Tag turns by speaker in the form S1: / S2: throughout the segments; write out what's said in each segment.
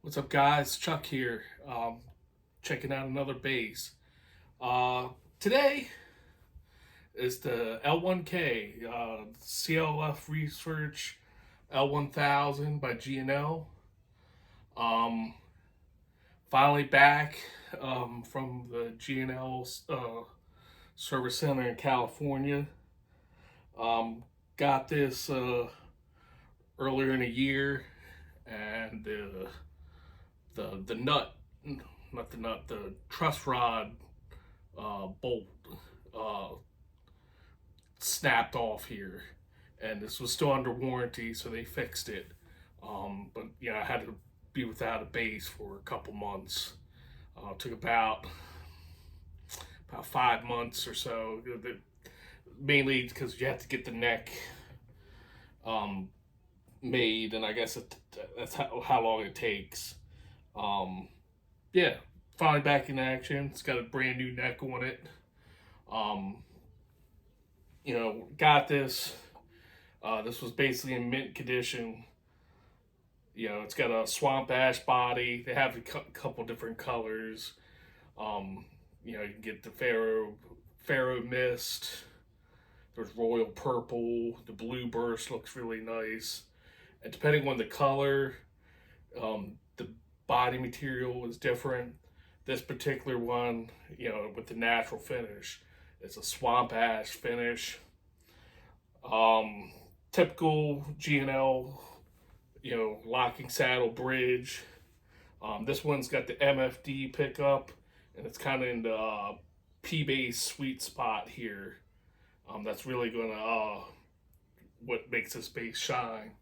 S1: What's up, guys? Chuck here, checking out another bass. Today is the L1K CLF Research L1000 by G&L. Um, Finally back from the G&L service center in California. Got this earlier in the year, and the nut, not the nut, the truss rod bolt uh, snapped off here, and this was still under warranty, so they fixed it. But I had to be without a bass for a couple months. Took about 5 months or so, mainly because you have to get the neck um, made, and I guess that's how long it takes. Um, yeah, finally back in action. It's got a brand new neck on it. Um, got this. This was basically in mint condition. It's got a swamp ash body. They have a couple different colors. You can get the Pharaoh mist. There's royal purple. The blue burst looks really nice. And depending on the color, the body material is different. This particular one, with the natural finish, it's a swamp ash finish. Typical G&L, locking saddle bridge. This one's got the MFD pickup, and it's kind of in the P-bass sweet spot here. That's really gonna what makes this bass shine.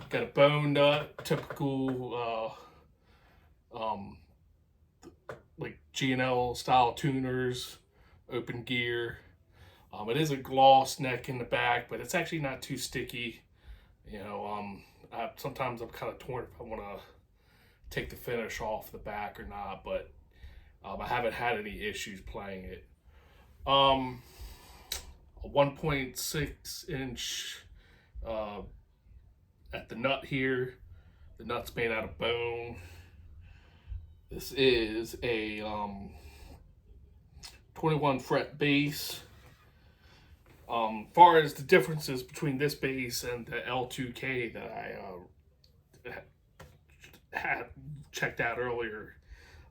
S1: Got a bone nut, typical like G&L style tuners, open gear. It is a gloss neck in the back, but it's actually not too sticky. Sometimes I'm kind of torn if I want to take the finish off the back or not, but I haven't had any issues playing it. A 1.6 inch at the nut here. The nut's made out of bone. This is a 21 fret bass. Far as the differences between this bass and the L2K that I had checked out earlier,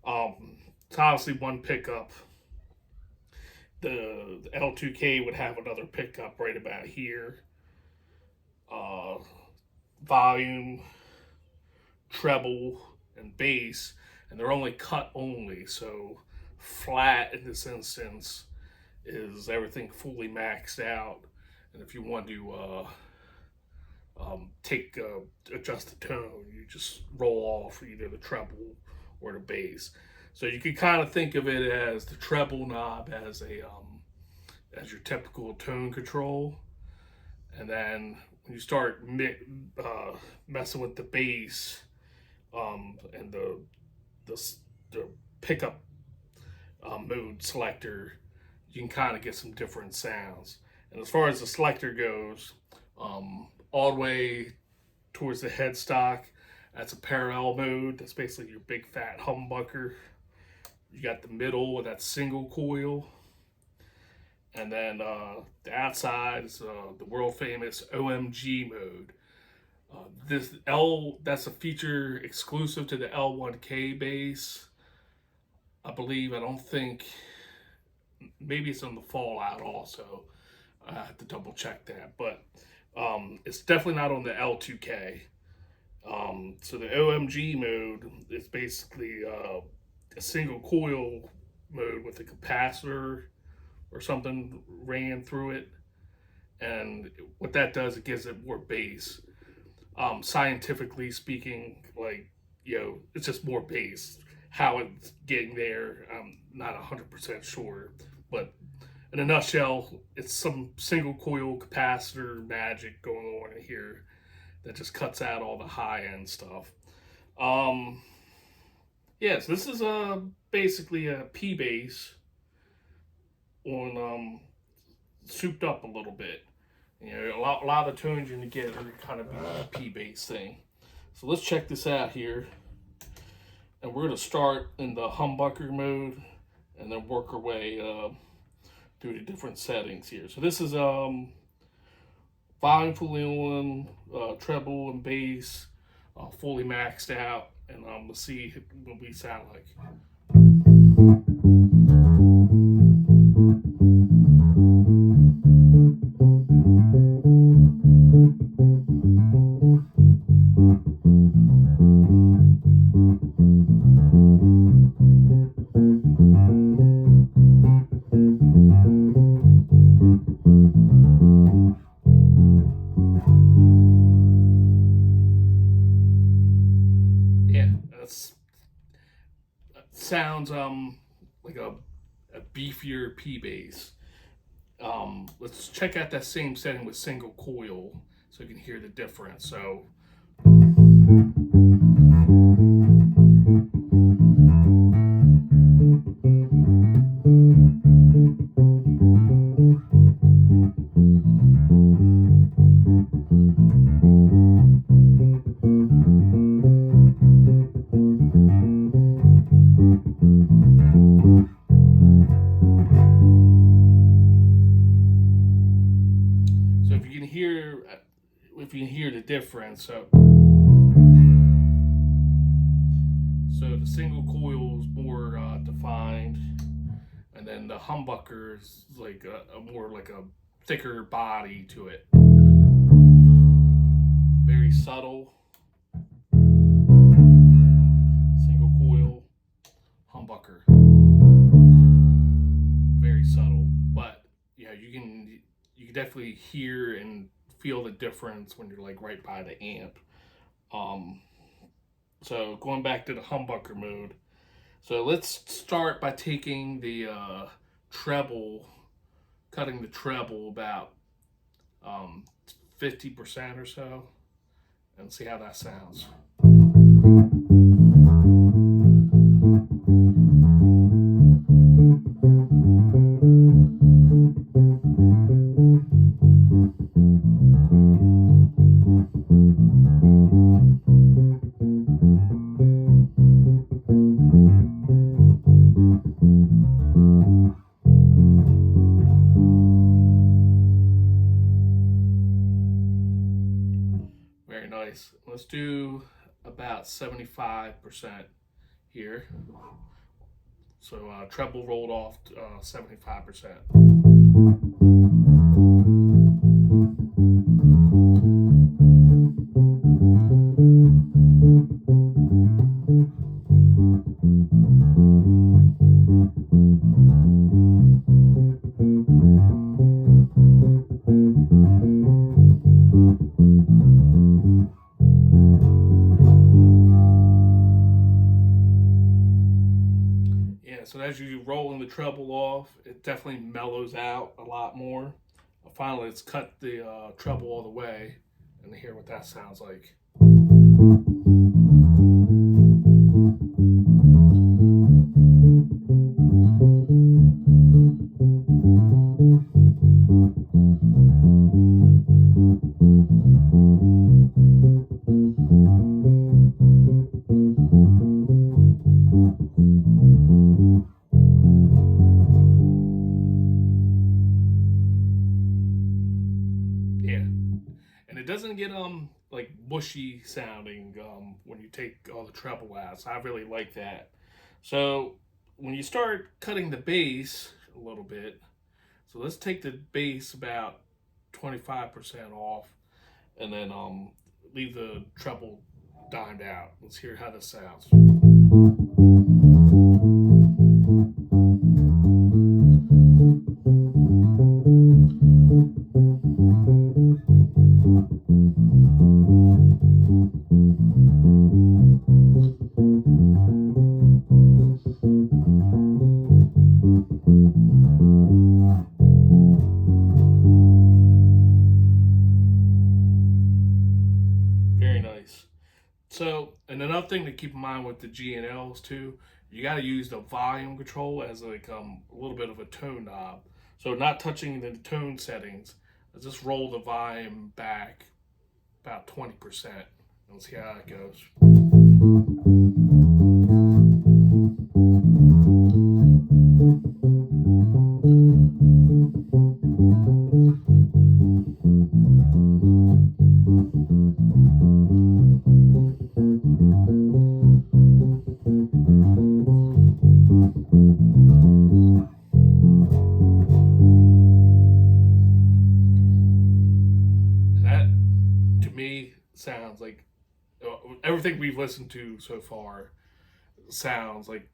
S1: it's obviously one pickup. The L2K would have another pickup right about here. Volume, treble, and bass, and they're only cut only, so flat in this instance is everything fully maxed out. And if you want to adjust the tone, you just roll off either the treble or the bass. So you could kind of think of it as the treble knob as as your typical tone control, and then when you start messing with the bass and the pickup mode selector, you can kind of get some different sounds. And as far as the selector goes, all the way towards the headstock, that's a parallel mode. That's basically your big fat humbucker. You got the middle, that's single coil. And then the outside is the world famous OMG mode. That's a feature exclusive to the L1K bass. I believe, I don't think, maybe it's on the Fallout also. I have to double check that, but it's definitely not on the L2K. So the OMG mode is basically a single coil mode with a capacitor or something ran through it, and what that does, it gives it more bass. Scientifically speaking, it's just more bass. How it's getting there, I'm not 100% sure, but in a nutshell, it's some single coil capacitor magic going on in here that just cuts out all the high end stuff. Yes, this is basically a P bass on souped up a little bit. A lot of the tones you're gonna get are kind of a P bass thing. So let's check this out here. And we're going to start in the humbucker mode and then work our way through the different settings here. So this is volume fully on, treble and bass fully maxed out, and we'll see what we sound like. Yeah, that sounds like a beefier P bass. Let's check out that same setting with single coil so you can hear the difference. So if you can hear the difference. So the single coil is more defined, and then the humbucker is like a more like a thicker body to it. Very subtle. Single coil, humbucker. Very subtle, but yeah, you can definitely hear and feel the difference when you're like right by the amp. So going back to the humbucker mode. So let's start by taking the treble, cutting the treble about 50% or so, and see how that sounds. Very nice. Let's do about 75% here. So treble rolled off 75%. So as you rolling the treble off, it definitely mellows out a lot more. Finally, let's cut the treble all the way and hear what that sounds like. And it doesn't get like mushy sounding when you take all the treble out. So I really like that. So when you start cutting the bass a little bit, so let's take the bass about 25% off, and then leave the treble dimed out. Let's hear how this sounds. Very nice. So, and another thing to keep in mind with the G and Ls too, you got to use the volume control as like a little bit of a tone knob. So not touching the tone settings, just roll the volume back about 20%. Let's see how it goes. That, to me, sounds like everything we've listened to so far sounds like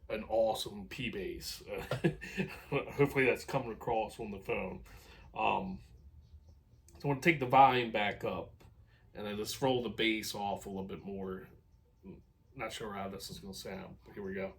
S1: an awesome P bass. Hopefully that's coming across on the phone. So I want to take the volume back up and then just roll the bass off a little bit more. Not sure how this is going to sound, but here we go.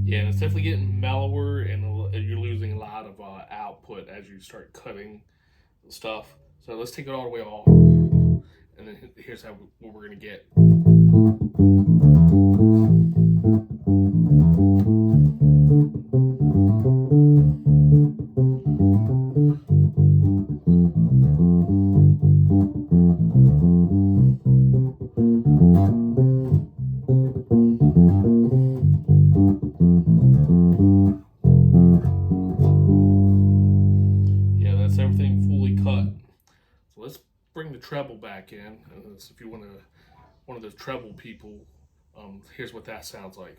S1: Yeah, it's definitely getting mellower, and you're losing a lot of output as you start cutting stuff. So let's take it all the way off, and then here's what we're gonna get. Everything fully cut. So let's bring the treble back in. So if you want to, one of those treble people, here's what that sounds like.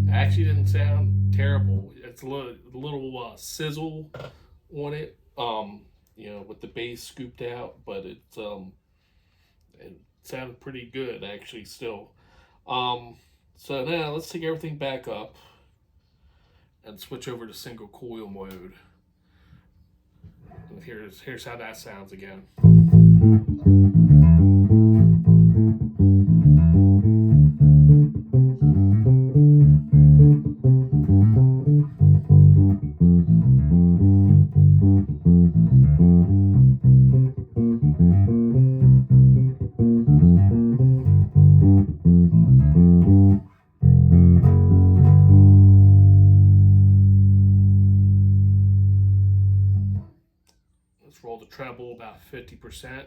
S1: Actually didn't sound terrible. It's a little sizzle on it, with the bass scooped out, but it sounded pretty good actually still. So now let's take everything back up and switch over to single coil mode. And here's how that sounds again. Let's roll the treble about 50%.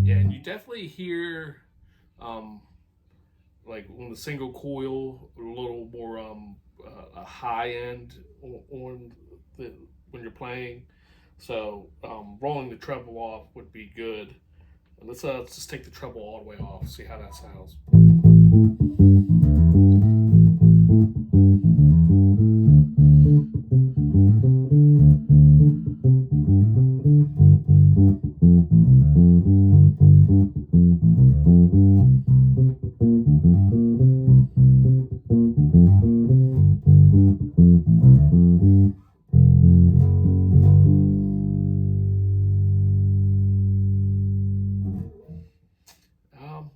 S1: Yeah, and you definitely hear, like on the single coil, a little more a high end on when you're playing. So rolling the treble off would be good. And let's just take the treble all the way off, see how that sounds.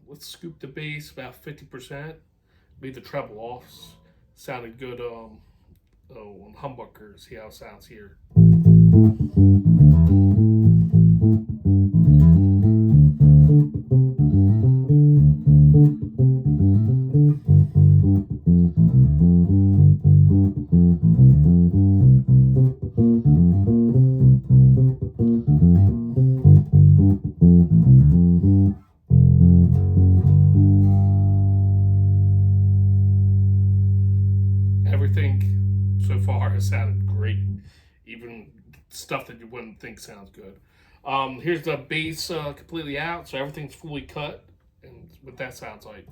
S1: Let's scoop the bass about 50%. Leave the treble off. Sounded good on humbucker. See how it sounds here. stuff that you wouldn't think sounds good. Here's the bass completely out, so everything's fully cut, and what that sounds like.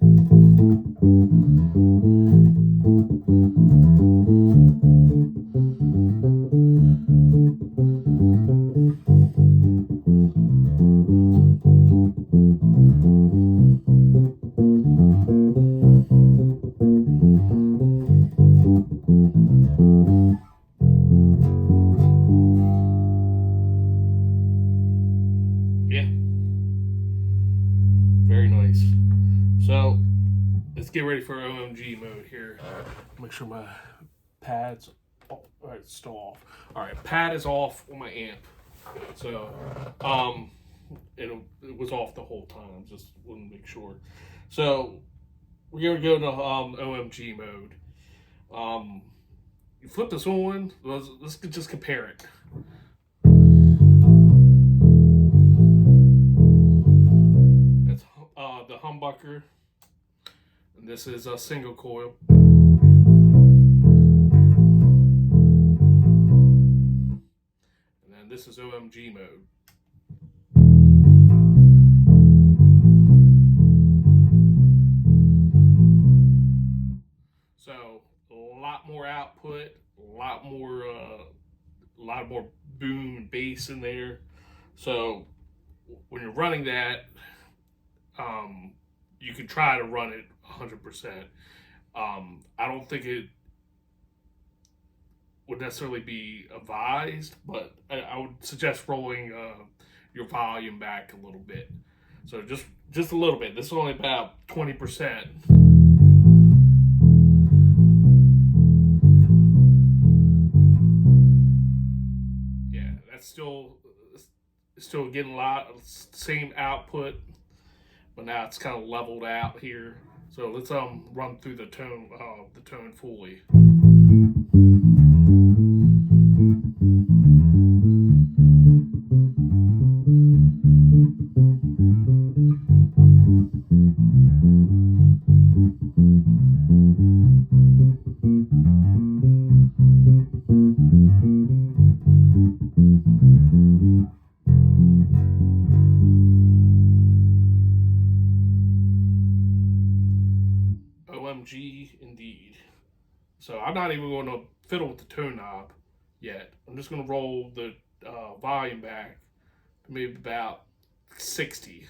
S1: Yeah, very nice. So let's get ready for OMG mode here. Make sure my pad's it's still off. All right, pad is off on my amp. So it was off the whole time. Just want to make sure. So we're gonna go to OMG mode. You flip this on. Let's just compare it. That's the humbucker, and this is a single coil. And then this is OMG mode. So a lot more output, a lot more boom and bass in there. So when you're running that, you can try to run it 100%. I don't think it would necessarily be advised, but I would suggest rolling your volume back a little bit. So just a little bit. This is only about 20%. Yeah, that's still getting a lot of same output, but now it's kind of leveled out here. So let's run through the tone fully. OMG indeed. So I'm not even going to fiddle with the tone knob yet. I'm just going to roll the volume back to maybe about 60.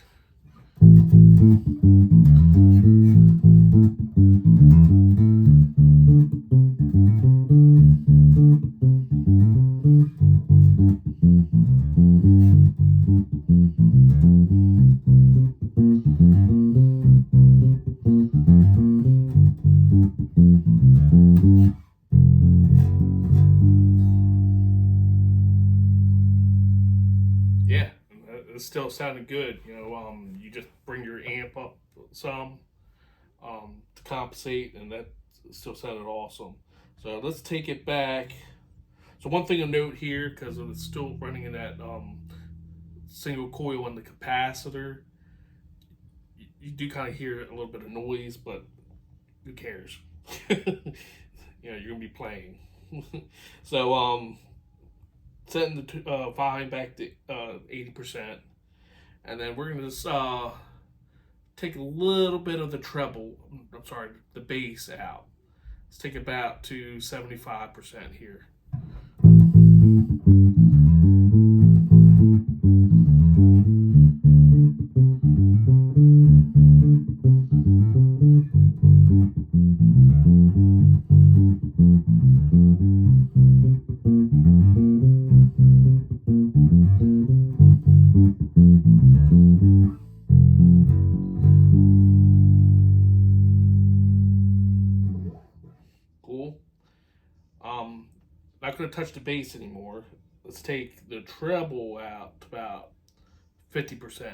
S1: Yeah, it's still sounding good. You know, you just bring your amp up some to compensate, and that still sounded awesome. So let's take it back. So one thing to note here, because it's still running in that single coil in the capacitor, you do kind of hear a little bit of noise, but who cares? You know, you're gonna be playing. So setting the volume back to 80%, and then we're gonna just take a little bit of the treble. I'm sorry, the bass out. Let's take it about to 75% here. Cool. Not going to touch the bass anymore. Let's take the treble out to about 50%.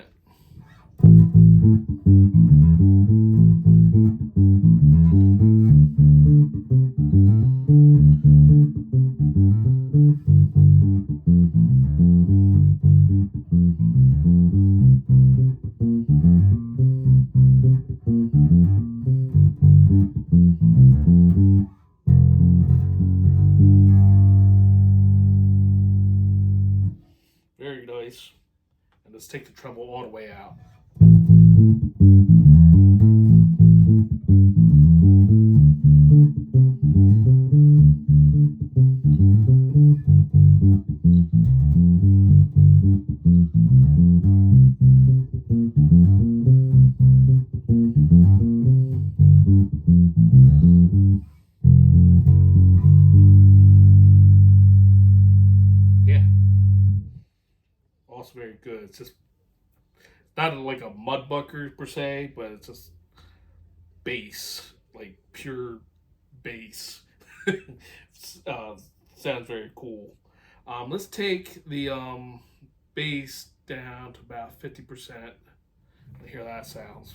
S1: And let's take the treble all the way out. Yeah, also very good. It's just not like a mudbucker per se, but it's just bass, like pure bass. uh, Sounds very cool. Let's take the bass down to about 50%. Hear that sounds.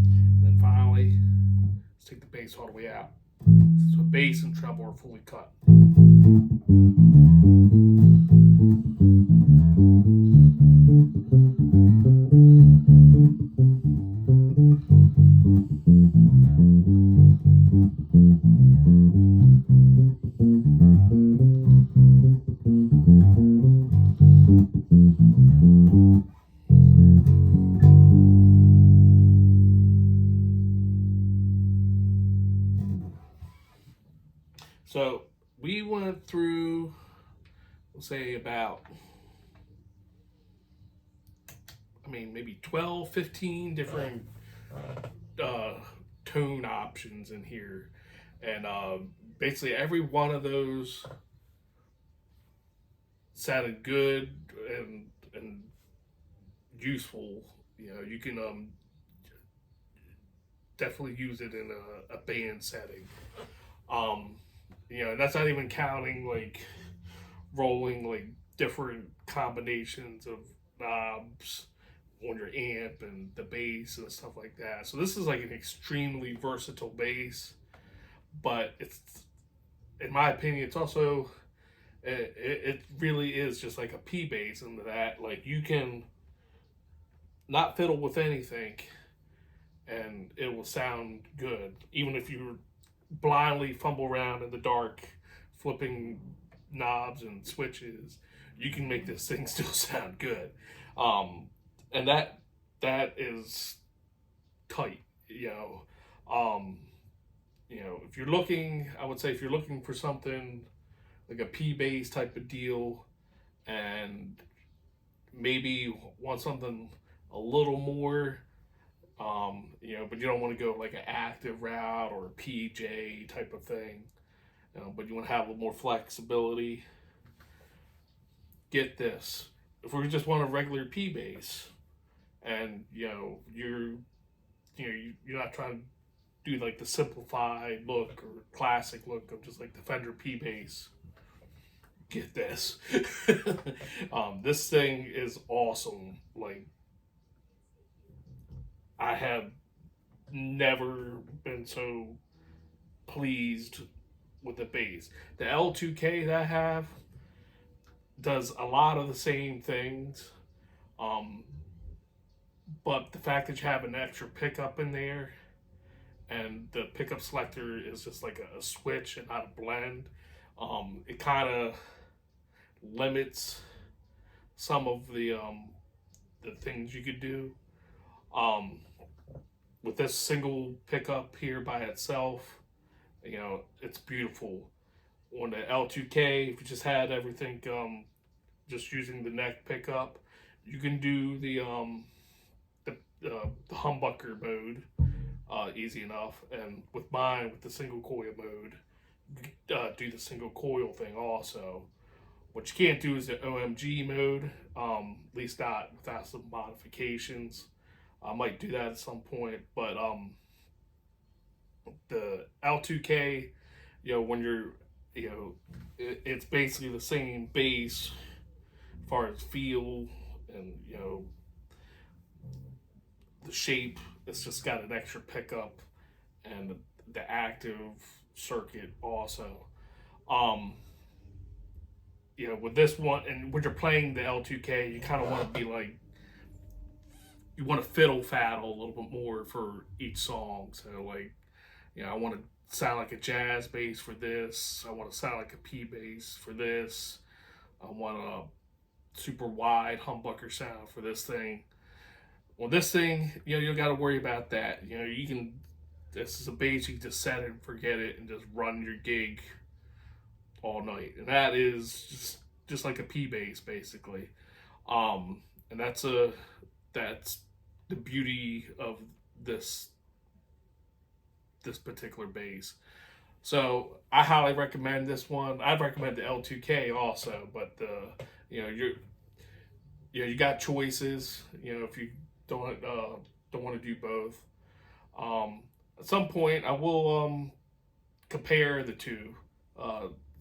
S1: And then finally, let's take the bass all the way out. So bass and treble are fully cut. So we went through, we'll say about, maybe 12, 15 different uh, tone options in here. And basically every one of those sounded good and useful. You can definitely use it in a band setting. Um, that's not even counting like rolling like different combinations of knobs on your amp and the bass and stuff like that. So this is like an extremely versatile bass, but it's, in my opinion, it's also it really is just like a P bass in that like you can not fiddle with anything and it will sound good, even if you blindly fumble around in the dark, flipping knobs and switches. You can make this thing still sound good, and that is tight. Um, if you're looking, I would say if you're looking for something like a P bass type of deal, and maybe want something a little more, but you don't want to go like an active route or a PJ type of thing, but you want to have a little more flexibility. Get this: if we just want a regular P bass, and you're not trying to do like the simplified look or classic look of just like the Fender P bass. Get this. This thing is awesome. Like, I have never been so pleased with the bass. The L2K that I have does a lot of the same things, um, but the fact that you have an extra pickup in there and the pickup selector is just like a switch and not a blend, it kind of limits some of the things you could do. Um, with this single pickup here by itself, it's beautiful. On the L2K, if you just had everything, just using the neck pickup, you can do the humbucker mode easy enough. And with mine, with the single coil mode, do the single coil thing also. What you can't do is the OMG mode, at least not without some modifications. I might do that at some point, but the L2K, when you're, it's basically the same bass as far as feel and, the shape. It's just got an extra pickup and the active circuit also. Um, with this one, and when you're playing the L2K, you kind of want to be like, you want to fiddle faddle a little bit more for each song. So like, I want to sound like a jazz bass for this. I want to sound like a P bass for this. I want a super wide humbucker sound for this thing. Well, this thing, you don't got to worry about that. You can. This is a bass you can just set it and forget it and just run your gig all night, and that is just like a P bass basically. And that's the beauty of this particular bass. So I highly recommend this one. I'd recommend the L2K also, but you got choices. If you don't want to do both. At some point, I will compare the two,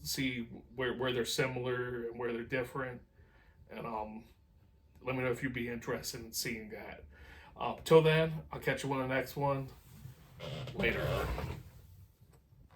S1: see where they're similar and where they're different, and let me know if you'd be interested in seeing that. Till then, I'll catch you on the next one. Later.